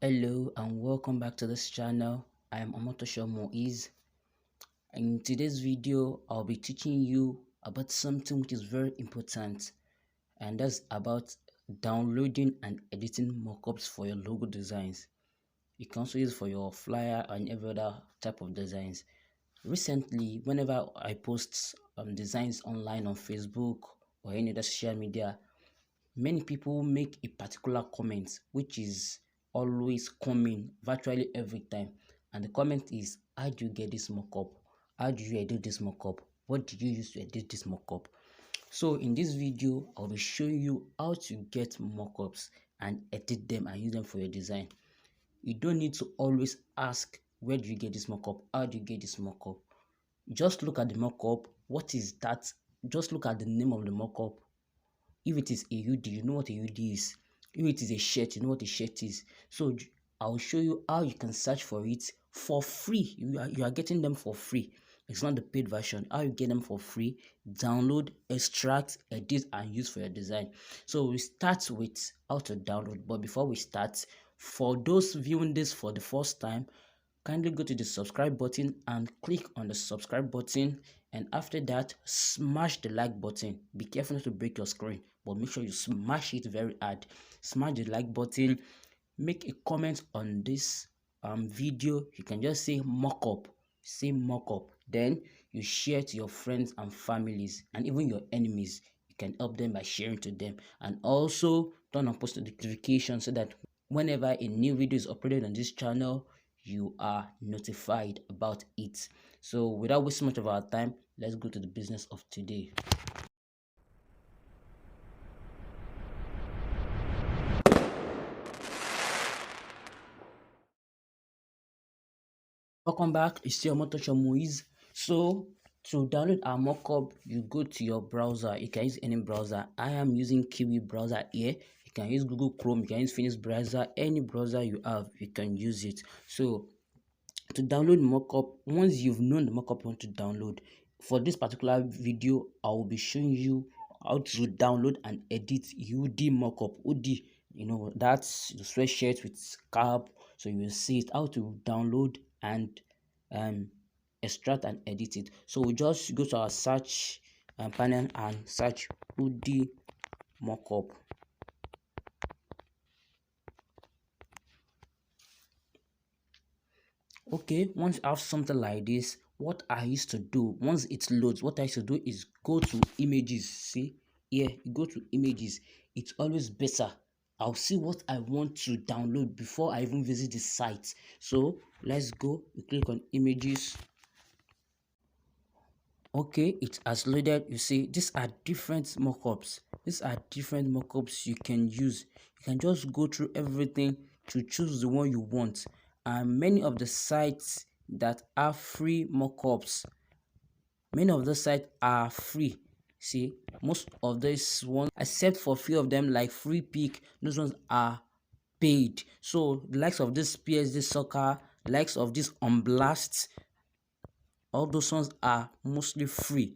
Hello and welcome back to this channel. I am Omotosho Moiz. In today's video, I'll be teaching you about something which is very important, and that's about downloading and editing mockups for your logo designs. You can also use it for your flyer and every other type of designs. Recently, whenever I post designs online on Facebook or any other social media, many people make a particular comment which is always coming virtually every time, and the comment is, how do you get this mockup? How do you edit this mockup? What did you use to edit this mockup? So in this video, I'll be showing you how to get mockups and edit them and use them for your design. You don't need to always ask, where do you get this mockup? How do you get this mockup? Just look at the mockup. What is that? Just look at the name of the mockup. If it is a UD, you know what a UD is. If it is a shirt, you know what a shirt is. So I'll show you how you can search for it for free. You are getting them for free. It's not the paid version. How you get them for free: download, extract, edit, and use for your design. So we start with how to download. But before we start, for those viewing this for the first time, kindly go to the subscribe button and click on the subscribe button, and after that smash the like button. Be careful not to break your screen, but make sure you smash it very hard. Smash the like button. Make a comment on this video. You can just say mockup, then you share to your friends and families and even your enemies. You can help them by sharing to them, and also turn on post notifications so that whenever a new video is uploaded on this channel, you are notified about it. So without wasting much of our time, let's go to the business of today. Welcome back. It's still Omotosho Moiz. So to download our mockup, you go to your browser. You can use any browser. I am using Kiwi browser here. You can use Google Chrome, you can use Phoenix browser. Any browser you have, you can use it. So to download mockup, once you've known the mockup you want to download, for this particular video I will be showing you how to download and edit UD mockup. UD, you know, that's the sweatshirt with cap. So you will see it, how to download and extract and edit it. So we just go to our search panel and search UD mockup. Okay, once I have something like this, what I used to do, once it loads, what I used to do is go to images. See here, you go to images. It's always better. I'll see what I want to download before I even visit the site. So let's go. We click on images. Okay, it has loaded. You see, these are different mockups. These are different mockups you can use. You can just go through everything to choose the one you want. And many of the sites that are free mockups, many of the sites are free. See, most of these ones, except for a few of them like Free Pick, those ones are paid. So the likes of this PSD Soccer, likes of this Unblast, all those ones are mostly free.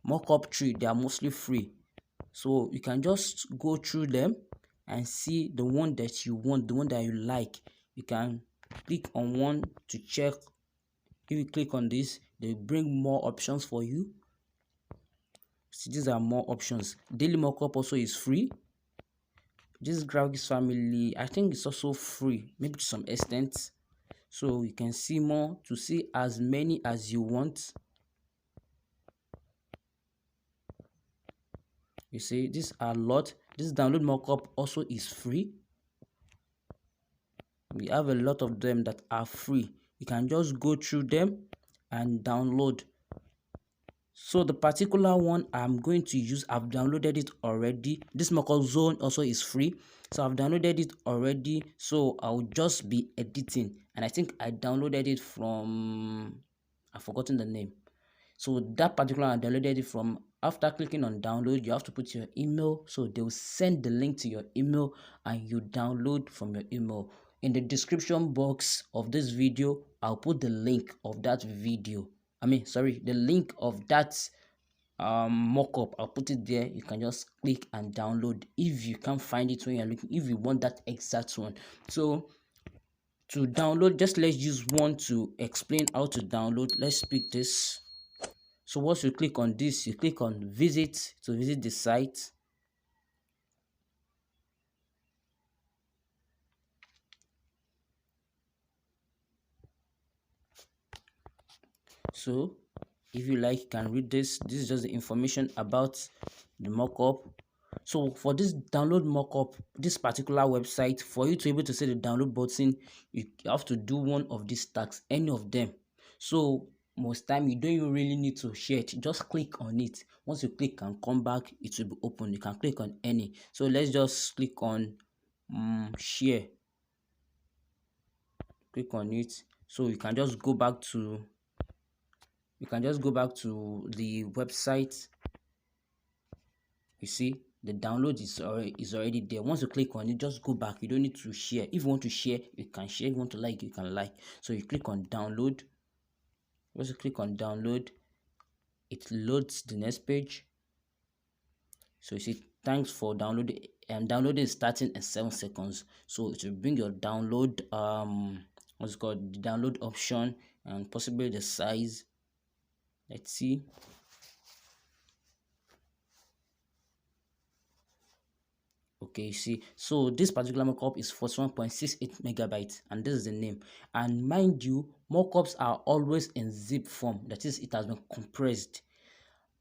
Mockup tree, they are mostly free. So you can just go through them and see the one that you want, the one that you like. You can click on one to check. If you click on this, they bring more options for you. See, these are more options. Dailymockup also is free. This graphics family, I think it's also free, maybe to some extent. So you can see more, to see as many as you want. You see, these are a lot. This download mockup also is free. We have a lot of them that are free. You can just go through them and download. So the particular one I'm going to use, I've downloaded it already. This mockup zone also is free, so I've downloaded it already. So I'll just be editing, and I think I downloaded it from, I've forgotten the name. So that particular I downloaded it from. After clicking on download, you have to put your email, so they will send the link to your email and you download from your email. In the description box of this video, I'll put the link of that video. The link of that mockup. I'll put it there. You can just click and download if you can't find it when you're looking, if you want that exact one. So To download, just let's use one to explain how to download. Let's pick this. So once you click on this, you click on visit to visit the site. So if you like, you can read this. This is just the information about the mockup. So for this download mockup, this particular website, for you to be able to see the download button, you have to do one of these tasks, any of them. So most time you don't even really need to share it. Just click on it. Once you click and come back, it will be open. You can click on any. So let's just click on share. Click on it. So you can just go back to the website. You see the download is already there. Once you click on it, just go back. You don't need to share. If you want to share, you can share. If you want to like, you can like. So you click on download. Once you click on download, it loads the next page. So you see, thanks for downloading, and downloading is starting in 7 seconds. So it will bring your download what's called the download option and possibly the size. Let's see. Okay, you see, so this particular mockup is 41.68 megabytes, and this is the name. And mind you, mockups are always in zip form, that is, it has been compressed.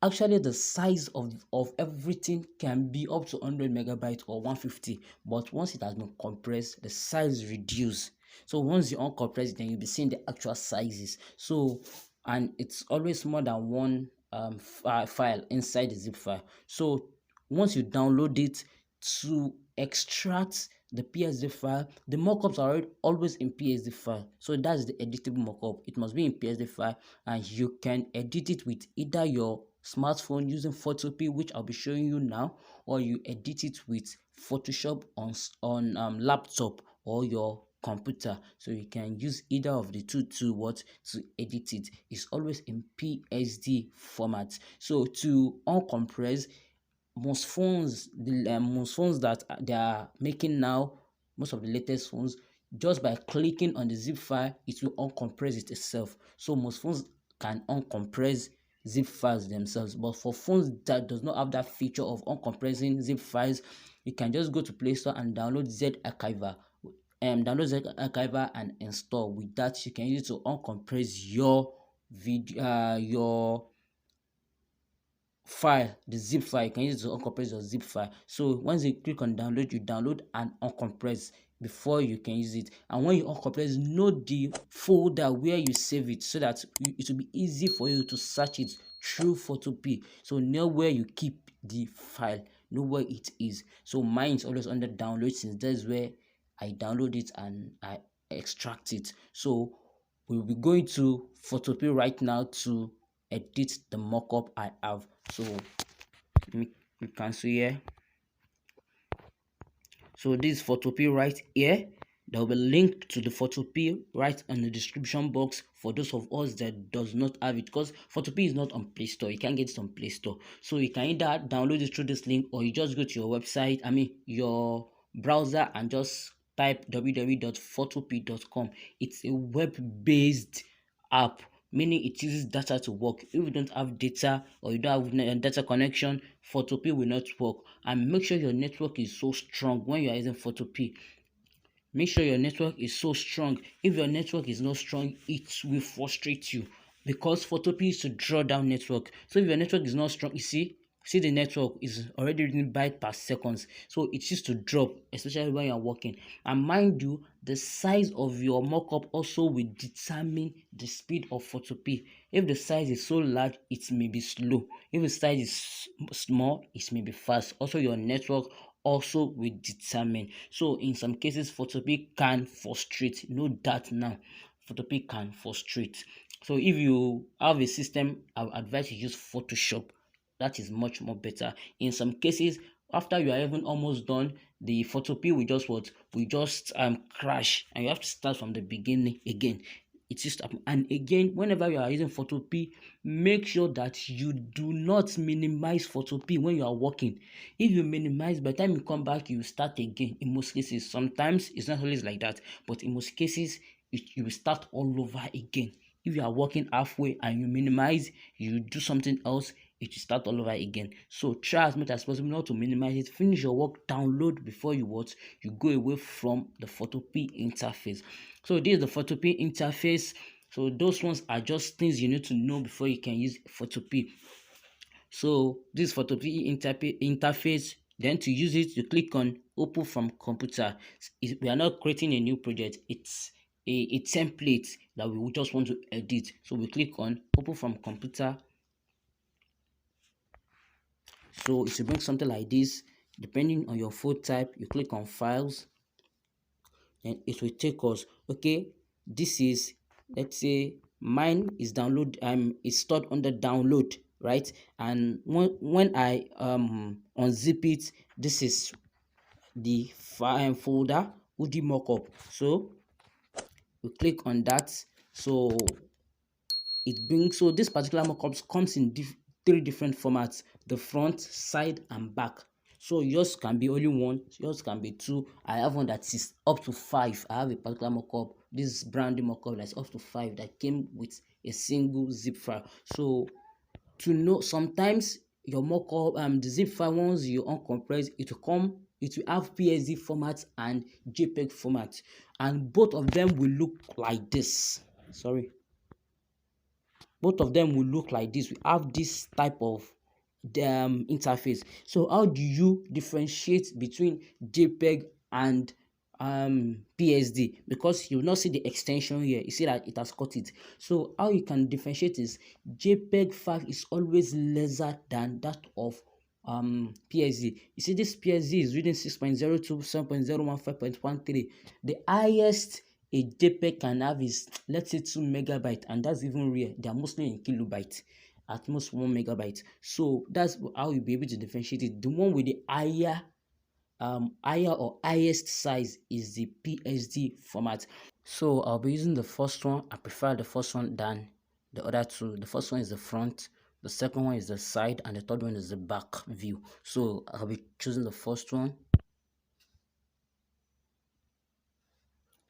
Actually, the size of everything can be up to 100 megabytes or 150, but once it has been compressed, the size reduce. So once you uncompress, then you'll be seeing the actual sizes. So, and it's always more than one file inside the zip file. So once you download it, to extract the PSD file, the mockups are always in PSD file. So that's the editable mockup. It must be in PSD file, and you can edit it with either your smartphone using photopea, which I'll be showing you now, or you edit it with Photoshop on laptop or your computer. So you can use either of the two to edit it. It's always in PSD format. So to uncompress, most phones that they are making now, most of the latest phones, just by clicking on the zip file, it will uncompress it itself. So most phones can uncompress zip files themselves, but for phones that does not have that feature of uncompressing zip files, you can just go to Play Store and download Z-Archiver. Download Z-Archiver and install. With that, you can use it to uncompress your video, your file, the zip file. You can use it to uncompress your zip file. So once you click on download, you download and uncompress before you can use it. And when you uncompress, know the folder where you save it, so that it will be easy for you to search it through photopea. So know where you keep the file, know where it is. So mine is always under download, since that's where I download it and I extract it. So we'll be going to photopea right now to edit the mockup I have. So you can see here. So this photopea right here. There will be a link to the photopea right in the description box for those of us that does not have it, because photopea is not on Play Store. You can't get it on Play Store. So you can either download it through this link, or you just go to your website, your browser, and just type www.photopea.com. It's a web-based app, meaning it uses data to work. If you don't have data, or you don't have data connection, photopea will not work. And make sure your network is so strong when you are using photopea. Make sure your network is so strong. If your network is not strong, it will frustrate you, because photopea is to draw down network. So if your network is not strong, you see the network is already reading byte per seconds, so it used to drop, especially when you're working. And mind you, the size of your mockup also will determine the speed of photopea. If the size is so large, it may be slow. If the size is small, it may be fast. Also, your network also will determine. So in some cases, photopea can frustrate. Know that now. Photopea can frustrate. So if you have a system, I would advise you use Photoshop. That is much more better. In some cases, after you are even almost done, the photopea will just crash, and you have to start from the beginning again. it used to happen. And again, whenever you are using photopea, make sure that you do not minimize photopea when you are working. If you minimize, by the time you come back, you start again. In most cases, sometimes it's not always like that, but in most cases, you will start all over again. If you are working halfway and you minimize, you do something else, it will start all over again. So try as much as possible not to minimize it. Finish your work, download before you go away from the photopea interface. So this is the photopea interface. So those ones are just things you need to know before you can use photopea. So this photopea interface, then to use it, you click on open from computer. We are not creating a new project, it's a template that we just want to edit. So we click on open from computer. So it will bring something like this. Depending on your phone type, you click on files and it will take us, okay, this is, let's say mine is download, is stored under download, right? And when I unzip it, this is the file folder Dailymockup. So we click on that. So it brings, so this particular mockups comes in three different formats: the front, side, and back. So yours can be only one, yours can be two. I have one that is up to 5. I have a particular mockup, this branding mockup, that's up to 5, that came with a single zip file. So to know, sometimes your mockup, the zip file, once you uncompress, it will have PSD format and JPEG format, and both of them will look like this. Sorry, both of them will look like this. We have this type of interface. So how do you differentiate between JPEG and PSD? Because you will not see the extension here, you see that it has cut it. So how you can differentiate is JPEG file is always lesser than that of PSD. You see, this PSD is reading 6.02, 7.01, 5.13. The highest a JPEG can have is, let's say, 2 megabyte, and that's even rare. They are mostly in kilobyte, at most 1 megabyte. So that's how you'll be able to differentiate it. The one with the higher or highest size is the PSD format. So I'll be using the first one. I prefer the first one than the other two. The first one is the front, the second one is the side, and the third one is the back view. So I'll be choosing the first one.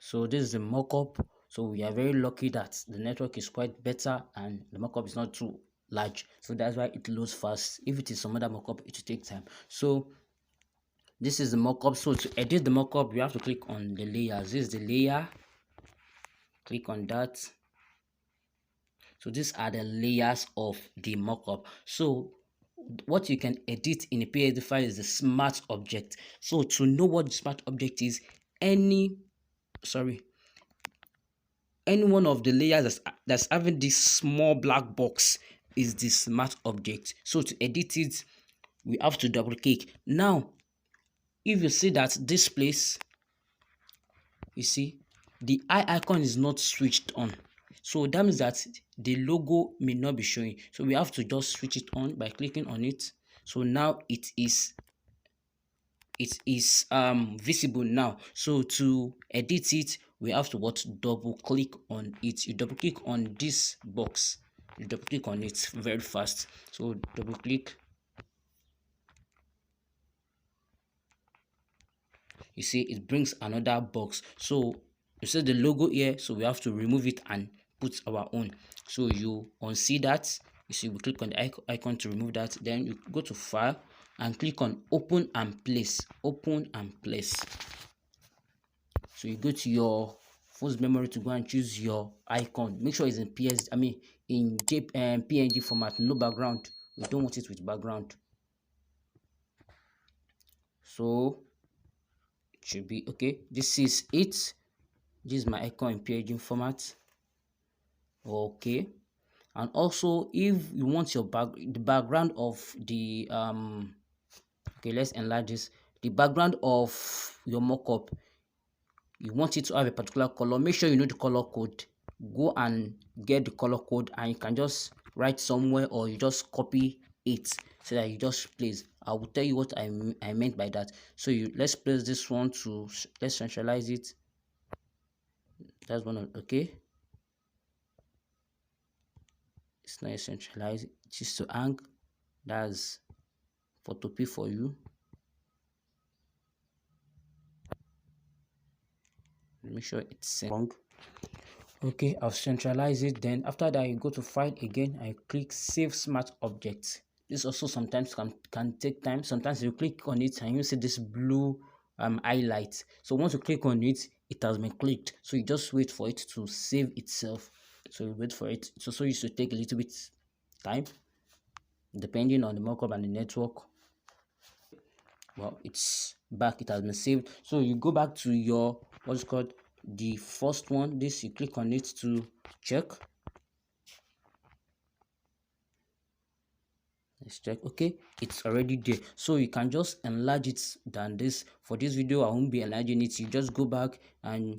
So this is the mockup. So we are very lucky that the network is quite better and the mockup is not too large. So that's why it loads fast. If it is some other mockup, it will take time. So this is the mockup. So to edit the mockup, you have to click on the layers. This is the layer. Click on that. So these are the layers of the mockup. So what you can edit in a PSD file is the smart object. So to know what the smart object is, any one of the layers that's having this small black box is the smart object. So to edit it, we have to double click. Now if you see that this place, you see the eye icon is not switched on, so that means that the logo may not be showing. So we have to just switch it on by clicking on it. So now it is visible now. So to edit it, we have to double click on it. You double click on this box, you double click on it very fast. So double click, you see it brings another box. So you see the logo here, so we have to remove it and put our own. So you unsee that, you see we click on the icon to remove that, then you go to file and click on open and place. So you go to your phone's memory to go and choose your icon. Make sure it's in PNG format, no background. We don't want it with background. So it should be okay. This is it. This is my icon in PNG format. Okay. And also, if you want the background of the okay, let's enlarge this. The background of your mockup, you want it to have a particular color. Make sure you know the color code. Go and get the color code, and you can just write somewhere, or you just copy it so that you just place. I will tell you what I meant by that. So let's place this one to, let's centralize it. That's one. Okay. it's not centralized, it is to hang. That's photopea for you. Make sure it's wrong. Okay, I've centralized it. Then after that, you go to file again and you click save smart objects. This also sometimes can take time. Sometimes you click on it and you see this blue highlight. So once you click on it, it has been clicked. So you just wait for it to save itself. So you wait for it. It also used to take a little bit time, depending on the mockup and the network. Well, it's back, it has been saved. So you go back to your what's called the first one. This, you click on it to check. Let's check. Okay, it's already there, so you can just enlarge it than this. For this video, I won't be enlarging it. You just go back and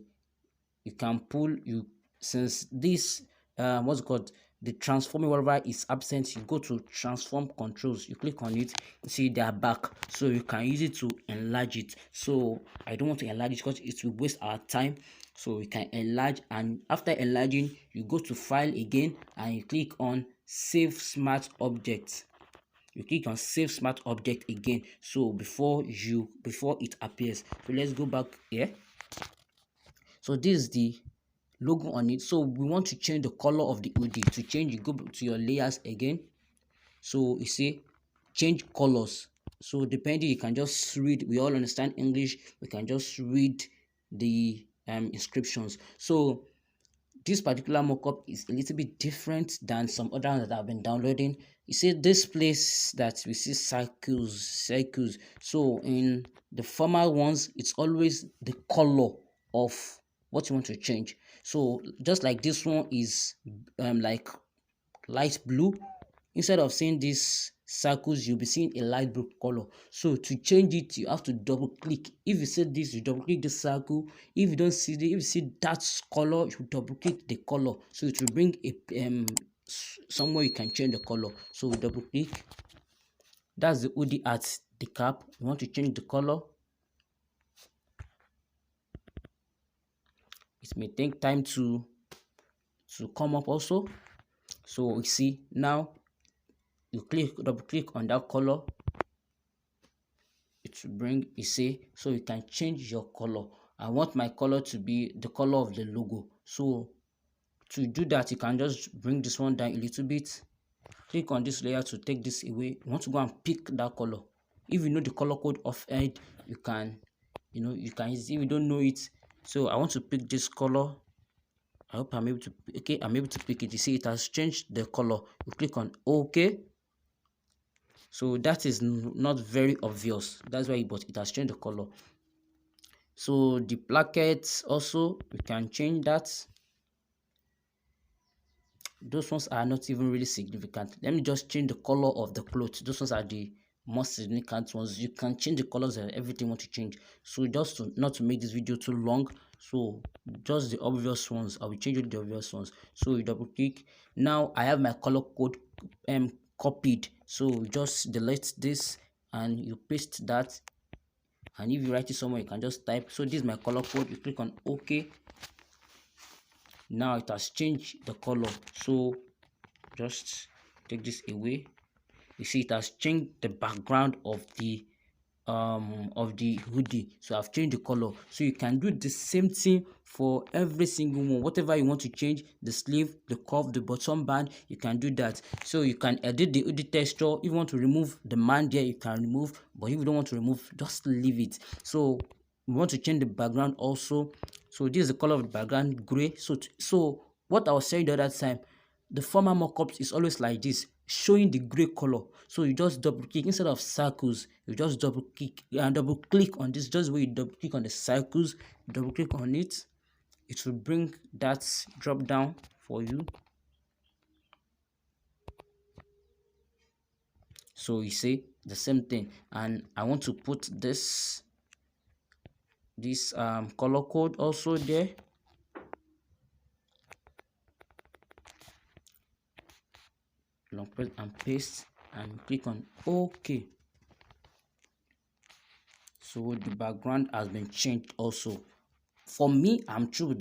you can pull. You, since this what's called the transforming whatever is absent, you go to transform controls, you click on it, you see they are back, so you can use it to enlarge it. So I don't want to enlarge it because it will waste our time, so we can enlarge. And after enlarging, you go to file again and you click on save smart object. You click on save smart object again, so before it appears. So let's go back here. So this is the logo on it. So we want to change the color of the hoodie. To change, you go to your layers again. So you see change colors. So depending, you can just read. We all understand English. We can just read the inscriptions. So this particular mockup is a little bit different than some other ones that I've been downloading. You see this place that we see circles. So in the former ones, it's always the color of what you want to change. So just like this one is like light blue, instead of seeing these circles, you'll be seeing a light blue color. So to change it, you have to double click. If you see this, you double click the circle. If you don't see the, if you see that color, you double click the color. So it will bring a somewhere you can change the color. So we double click. That's the hoodie at the cap. You want to change the color. It may take time to come up also. So we see now, you double click on that color, it will bring, you see, so you can change your color. I want my color to be the color of the logo. So to do that, you can just bring this one down a little bit, click on this layer to take this away. You want to go and pick that color. If you know the color code of it, you can, you can use it. If you don't know it, so I want to pick this color. I hope I'm able to. Okay, I'm able to pick it. You see, it has changed the color. You click on OK. So that is not very obvious. That's why, but it has changed the color. So the plackets also, we can change that. Those ones are not even really significant. Let me just change the color of the clothes. Those ones are the most significant ones. You can change the colors of everything you want to change. So just to not to make this video too long, so just the obvious ones, I will change the obvious ones. So you double click. Now I have my color code copied, so just delete this and you paste that. And if you write it somewhere, you can just type. So this is my color code. You click on OK. Now it has changed the color. So just take this away. You see, it has changed the background of the hoodie. So I've changed the color. So you can do the same thing for every single one. Whatever you want to change, the sleeve, the cuff, the bottom band, you can do that. So you can edit the hoodie texture. If you want to remove the man there, you can remove, but if you don't want to remove, just leave it. So we want to change the background also. So this is the color of the background, gray. So what I was saying the other time, the former mockups is always like this, showing the gray color. So you just double click instead of circles. You just double click and double click on this. Just where you double click on the circles, double click on it, it will bring that drop down for you. So you see the same thing, and I want to put this color code also there. Long press and paste and click on OK. So the background has been changed also For me, I'm through with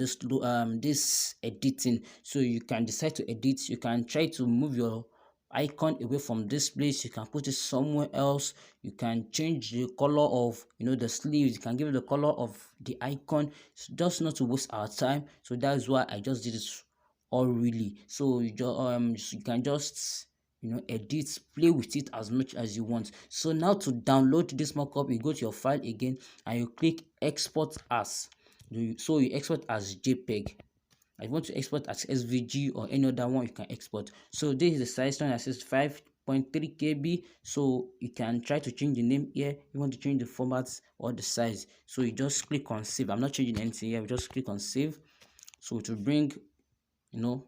this editing. So you can decide to edit. You can try to move your icon away from this place. You can put it somewhere else. You can change the color of the sleeves. You can give it the color of the icon. So just not to waste our time. So that's why I just did it all really. So you can just edit, play with it as much as you want. So now to download this mockup, you go to your file again and you click export as. So you export as JPEG. I want to export as SVG or any other one you can export. So this is the size one that says 5.3 KB. So you can try to change the name here. You want to change the formats or the size. So you just click on save. I'm not changing anything here. Just click on save. So to bring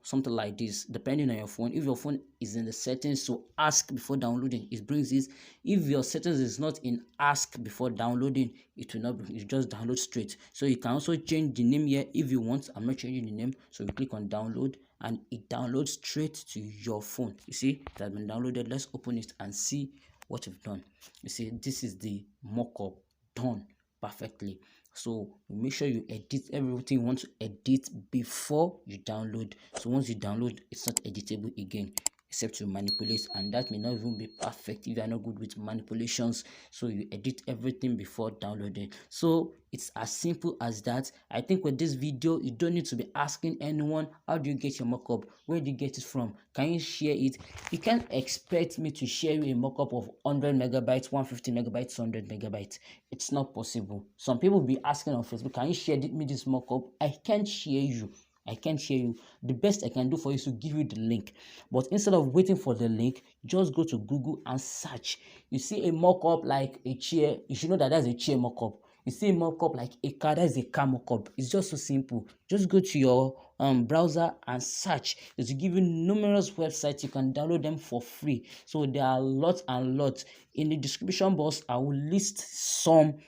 something like this, depending on your phone. If your phone is in the settings to ask before downloading, it brings this. If your settings is not in ask before downloading, it will not bring, it just download straight. So you can also change the name here if you want. I'm not changing the name, so you click on download and it downloads straight to your phone. You see it has been downloaded. Let's open it and see what you've done. You see, this is the mockup done perfectly. So make sure you edit everything you want to edit before you download. So once you download, it's not editable again except to manipulate, and that may not even be perfect if you are not good with manipulations. So you edit everything before downloading. So it's as simple as that. I think with this video, you don't need to be asking anyone, how do you get your mockup? Where do you get it from? Can you share it? You can't expect me to share you a mockup of 100 megabytes, 150 megabytes, 100 megabytes. It's not possible. Some people will be asking on Facebook, can you share me this mockup? I can't share you. I can't share you. The best I can do for you is to give you the link. But instead of waiting for the link, just go to Google and search. You see a mockup like a chair, you should know that that's a chair mockup. You see a mockup like a car, that's a car mockup. It's just so simple. Just go to your browser and search. It will give you numerous websites. You can download them for free. So there are lots and lots. In the description box, I will list some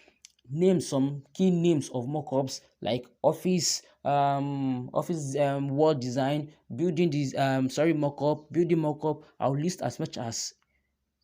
key names of mockups like office wall design, building this mockup, building mockup. I'll list as much as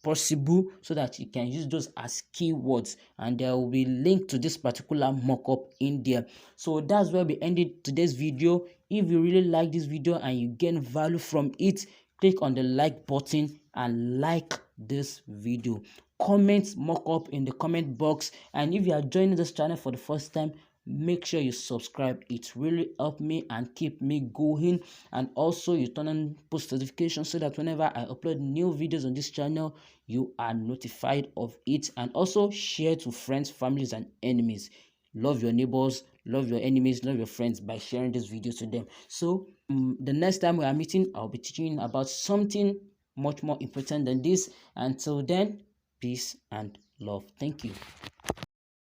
possible so that you can use those as keywords, and there will be link to this particular mockup in there. So that's where we ended today's video. If you really like this video and you gain value from it, click on the like button and like this video. Comment mockup in the comment box, and if you are joining this channel for the first time, make sure you subscribe. It really helps me and keep me going. And also you turn on post notifications so that whenever I upload new videos on this channel, you are notified of it. And also share to friends, families, and enemies. Love your neighbors, love your enemies, love your friends by sharing this video to them. So the next time we are meeting, I'll be teaching you about something much more important than this. Until then, peace and love. Thank you.